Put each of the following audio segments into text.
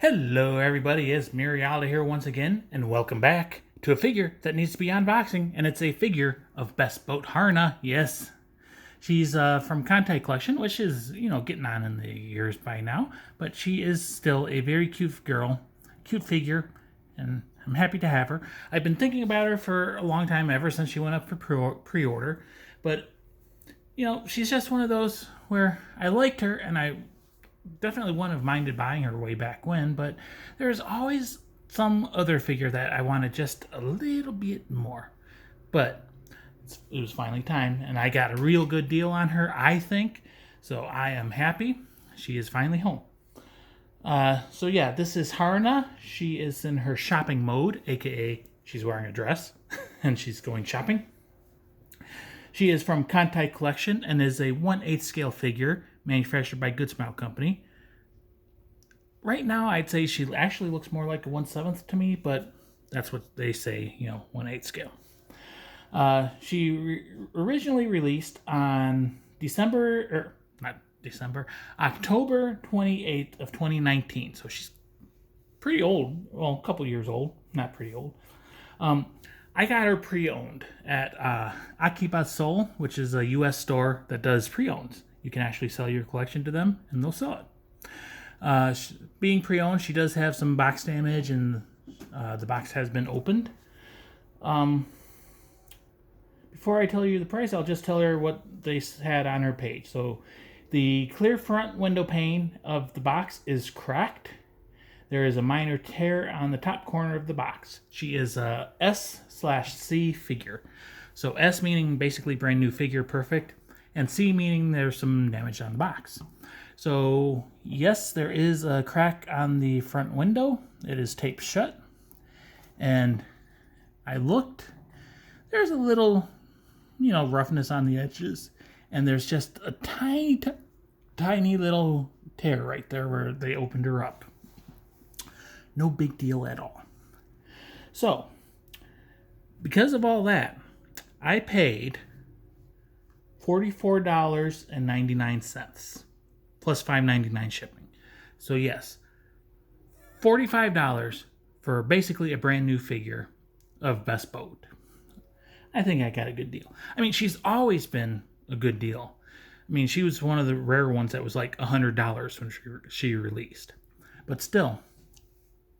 Hello everybody, it's Murialda here once again, and welcome back to a figure that needs to be unboxing, and it's a figure of Best Boat Haruna. Yes, she's from Kantai Collection, which is, getting on in the years by now, but she is still a very cute girl, cute figure, and I'm happy to have her. I've been thinking about her for a long time, ever since she went up for pre-order, but, she's just one of those where I liked her, and I definitely wouldn't have minded buying her way back when, but there's always some other figure that I wanted just a little bit more. But it was finally time, and I got a real good deal on her, I think. So I am happy. She is finally home. So yeah, this is Haruna. She is in her shopping mode, aka she's wearing a dress and she's going shopping. She is from Kantai Collection and is a 1/8 scale figure manufactured by Good Smile Company. Right now, I'd say she actually looks more like a 1/7 to me, but that's what they say, 1/8 scale. She originally released on October 28th of 2019. So she's pretty old. Well, a couple years old. Not pretty old. I got her pre-owned at Akiba Soul, which is a U.S. store that does pre-owns. You can actually sell your collection to them, and they'll sell it. Being pre-owned, she does have some box damage, and the box has been opened. Before I tell you the price, I'll just tell her what they had on her page. So the clear front window pane of the box is cracked. There is a minor tear on the top corner of the box. She is a S/C figure. So S meaning basically brand new figure, perfect. And C meaning there's some damage on the box. So yes, there is a crack on the front window. It is taped shut. And I looked. There's a little, roughness on the edges. And there's just a tiny little tear right there where they opened her up. No big deal at all. So, because of all that, I paid $44.99 plus $5.99 shipping. So yes, $45 for basically a brand new figure of Best Boat. I think I got a good deal. I mean, she's always been a good deal. I mean, she was one of the rare ones that was like $100 when she released. But still,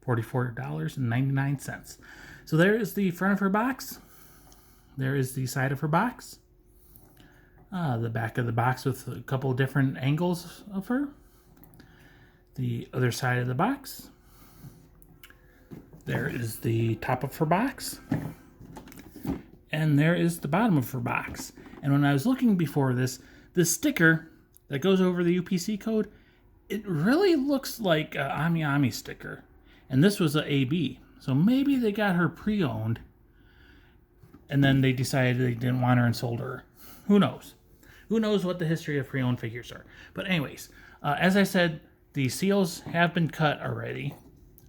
$44.99. So there is the front of her box. There is the side of her box. The back of the box with a couple different angles of her. The other side of the box. There is the top of her box. And there is the bottom of her box. And when I was looking before this sticker that goes over the UPC code, it really looks like an Ami Ami sticker. And this was a AB. So maybe they got her pre-owned and then they decided they didn't want her and sold her. Who knows? Who knows what the history of pre-owned figures are. But anyways, as I said, the seals have been cut already.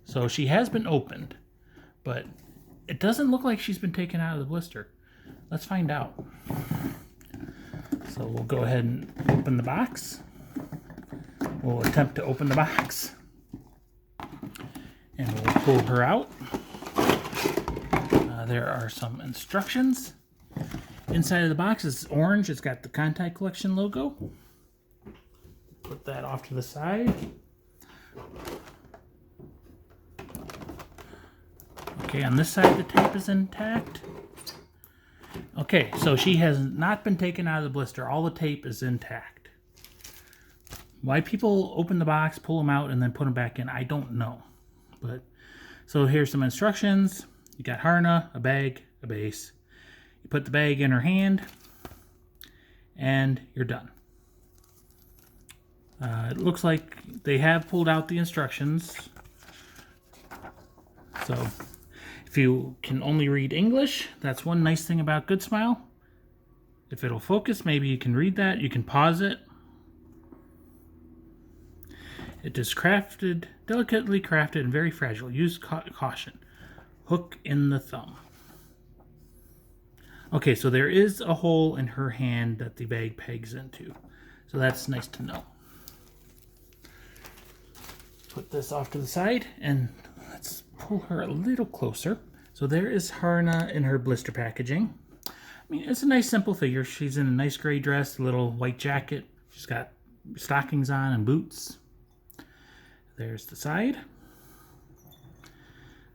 So she has been opened. But it doesn't look like she's been taken out of the blister. Let's find out. So we'll go ahead and open the box. We'll attempt to open the box. And we'll pull her out. There are some instructions. Inside of the box is orange. It's got the Kantai Collection logo. Put that off to the side. Okay, on this side the tape is intact. Okay, so she has not been taken out of the blister. All the tape is intact. Why people open the box, pull them out, and then put them back in, I don't know. But so here's some instructions. You got Haruna, a bag, a base. You put the bag in her hand, and you're done. It looks like they have pulled out the instructions. So if you can only read English, that's one nice thing about Good Smile. If it'll focus, maybe you can read that. You can pause it. It is crafted, delicately crafted and very fragile. Use caution. Hook in the thumb. Okay, so there is a hole in her hand that the bag pegs into. So that's nice to know. put this off to the side and let's pull her a little closer. So there is Haruna in her blister packaging. I mean, it's a nice simple figure. She's in a nice gray dress, a little white jacket. She's got stockings on and boots. There's the side.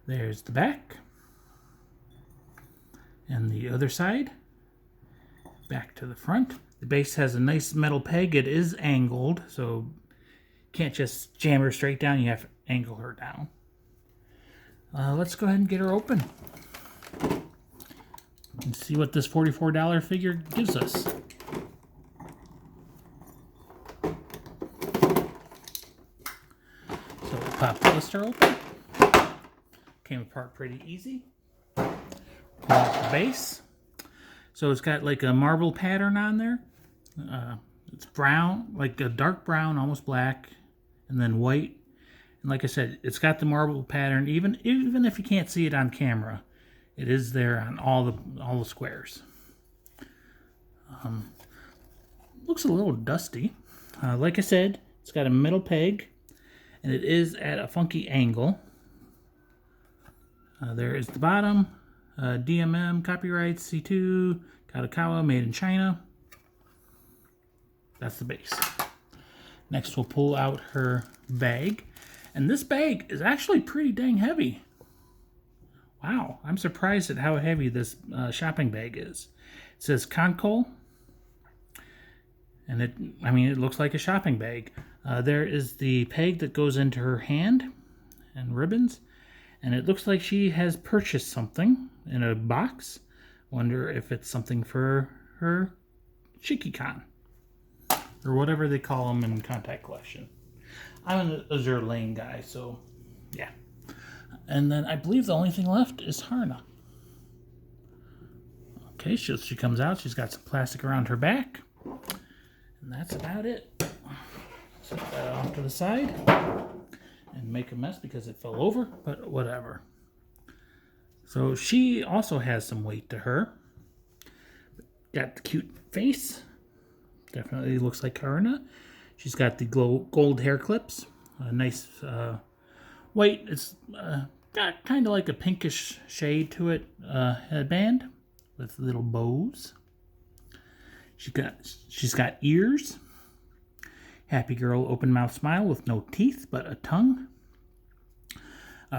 There's the back. And the other side. Back to the front. The base has a nice metal peg. It is angled, so you can't just jam her straight down. You have to angle her down. Let's go ahead and get her open and see what this $44 figure gives us. So we'll pop the blister open. Came apart pretty easy. Pull out the base. So it's got like a marble pattern on there. It's brown, like a dark brown, almost black, and then white. And like I said, it's got the marble pattern. Even if you can't see it on camera, it is there on all the squares. Looks a little dusty. Like I said, it's got a metal peg, and it is at a funky angle. There is the bottom. DMM, copyright, C2, KanColle, made in China. That's the base. Next, we'll pull out her bag. And this bag is actually pretty dang heavy. Wow, I'm surprised at how heavy this shopping bag is. It says KanColle. And it looks like a shopping bag. There is the peg that goes into her hand and ribbons. And it looks like she has purchased something in a box. Wonder if it's something for her Shiki-Con. Or whatever they call them in Kantai Collection. I'm an Azure Lane guy, so yeah. And then I believe the only thing left is Haruna. Okay, she comes out. She's got some plastic around her back. And that's about it. Set that off to the side. And make a mess because it fell over, but whatever. So she also has some weight to her. Got the cute face. Definitely looks like Haruna. She's got the gold hair clips. A nice white. It's got kind of like a pinkish shade to it. Headband with little bows. She's got ears. Happy girl, open mouth smile with no teeth but a tongue.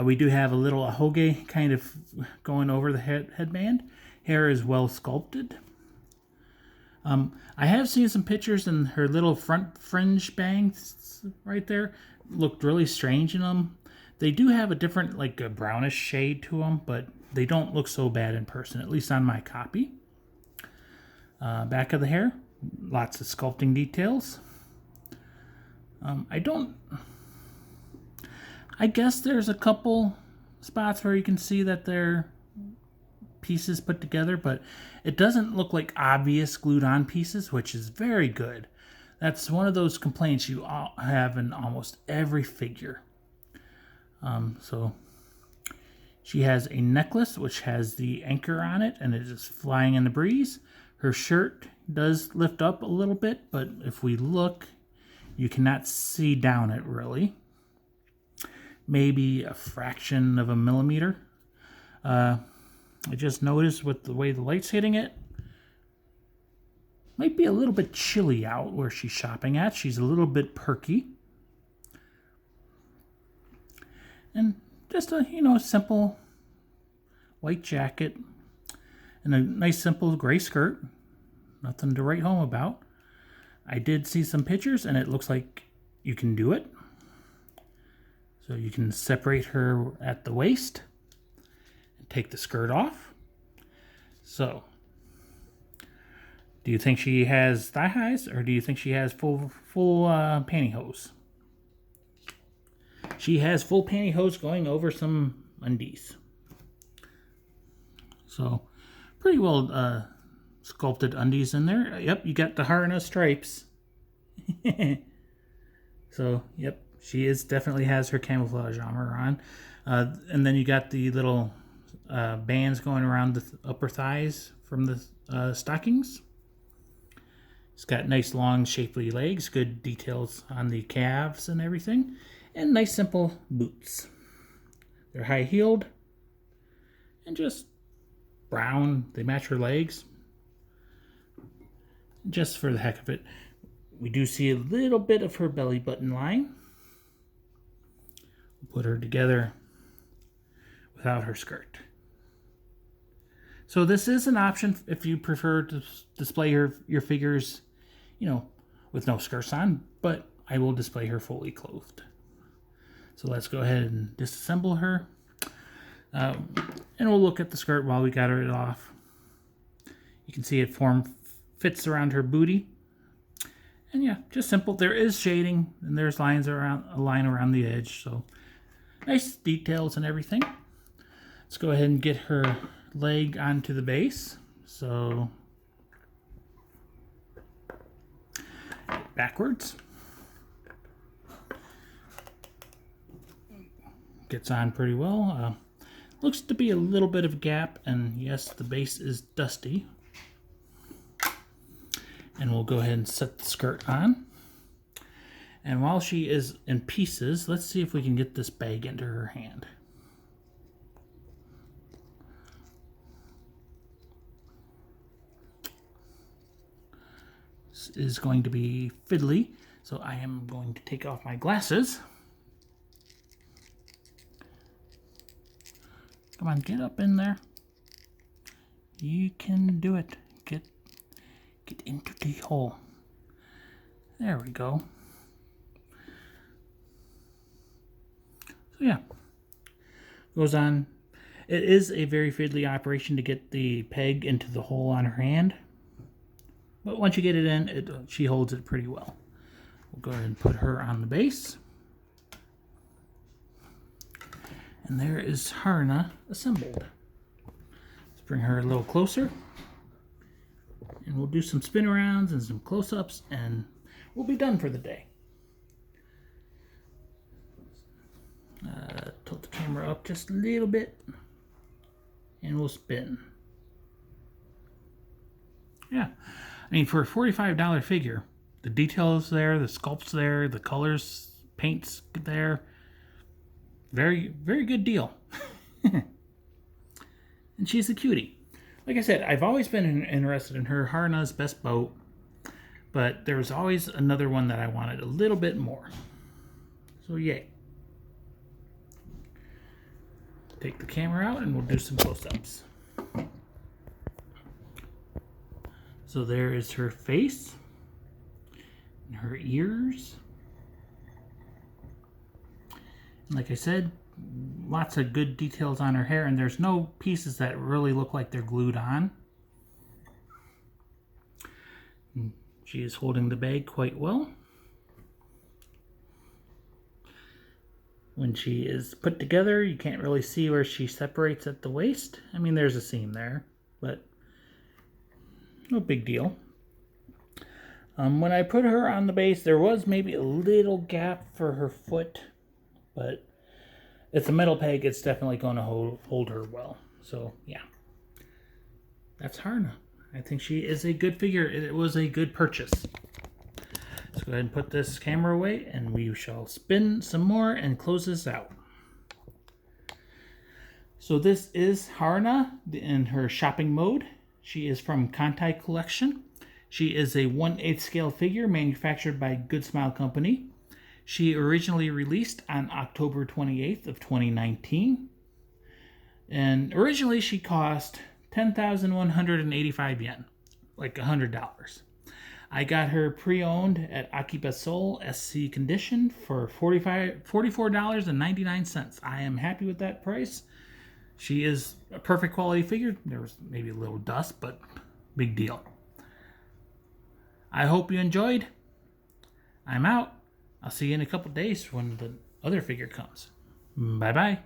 We do have a little ahoge kind of going over the headband. Hair is well sculpted. I have seen some pictures and her little front fringe bangs right there looked really strange in them. They do have a different, like a brownish shade to them, but they don't look so bad in person, at least on my copy. Back of the hair, lots of sculpting details. I guess there's a couple spots where you can see that they're pieces put together, but it doesn't look like obvious glued on pieces, which is very good. That's one of those complaints you have in almost every figure. So she has a necklace which has the anchor on it and it is flying in the breeze. Her shirt does lift up a little bit, but if we look, you cannot see down it really. Maybe a fraction of a millimeter. I just noticed with the way the light's hitting it, might be a little bit chilly out where she's shopping at. She's a little bit perky. And just a, simple white jacket and a nice simple gray skirt. Nothing to write home about. I did see some pictures and it looks like you can do it. So you can separate her at the waist and take the skirt off. So, do you think she has thigh highs or do you think she has full pantyhose? She has full pantyhose going over some undies. So, pretty well sculpted undies in there. Yep, you got the Haruna stripes. So, yep, she definitely has her camouflage armor on. And then you got the little bands going around the upper thighs from the stockings. It's got nice long shapely legs, good details on the calves and everything. and nice simple boots. They're high-heeled and just brown. They match her legs. Just for the heck of it, we do see a little bit of her belly button line. We'll put her together without her skirt. So this is an option if you prefer to display your figures, with no skirts on, but I will display her fully clothed. So let's go ahead and disassemble her. And we'll look at the skirt while we got it off. You can see it fits around her booty. And yeah, just simple. There is shading and there's a line around the edge. So nice details and everything. Let's go ahead and get her leg onto the base. So backwards. Gets on pretty well. Looks to be a little bit of a gap, and yes, the base is dusty. And we'll go ahead and set the skirt on. And while she is in pieces, let's see if we can get this bag into her hand. This is going to be fiddly, so I am going to take off my glasses. Come on, get up in there. You can do it. Get into the hole. There we go. So yeah, goes on. It is a very fiddly operation to get the peg into the hole on her hand, but once you get it in, she holds it pretty well. We'll go ahead and put her on the base. And there is Haruna assembled. Let's bring her a little closer. And we'll do some spin arounds and some close-ups, and we'll be done for the day. Tilt the camera up just a little bit, and we'll spin. Yeah, I mean, for a $45 figure, the details there, the sculpts there, the colors, paints there. Very, very good deal. And she's a cutie. Like I said, I've always been interested in her. Haruna's best boat. But there was always another one that I wanted a little bit more. So yay. Take the camera out and we'll do some close-ups. So there is her face. And her ears. Like I said, lots of good details on her hair, and there's no pieces that really look like they're glued on. And she is holding the bag quite well. When she is put together, you can't really see where she separates at the waist. I mean, there's a seam there, but no big deal. When I put her on the base, there was maybe a little gap for her foot. But it's a metal peg, it's definitely going to hold her well. So, yeah. That's Haruna. I think she is a good figure. It was a good purchase. Let's go ahead and put this camera away, and we shall spin some more and close this out. So this is Haruna in her shopping mode. She is from Kantai Collection. She is a 1/8 scale figure manufactured by Good Smile Company. She originally released on October 28th of 2019. And originally she cost 10,185 yen, like $100. I got her pre-owned at Akiba Seoul SC condition for $44.99. I am happy with that price. She is a perfect quality figure. There was maybe a little dust, but big deal. I hope you enjoyed. I'm out. I'll see you in a couple days when the other figure comes. Bye-bye.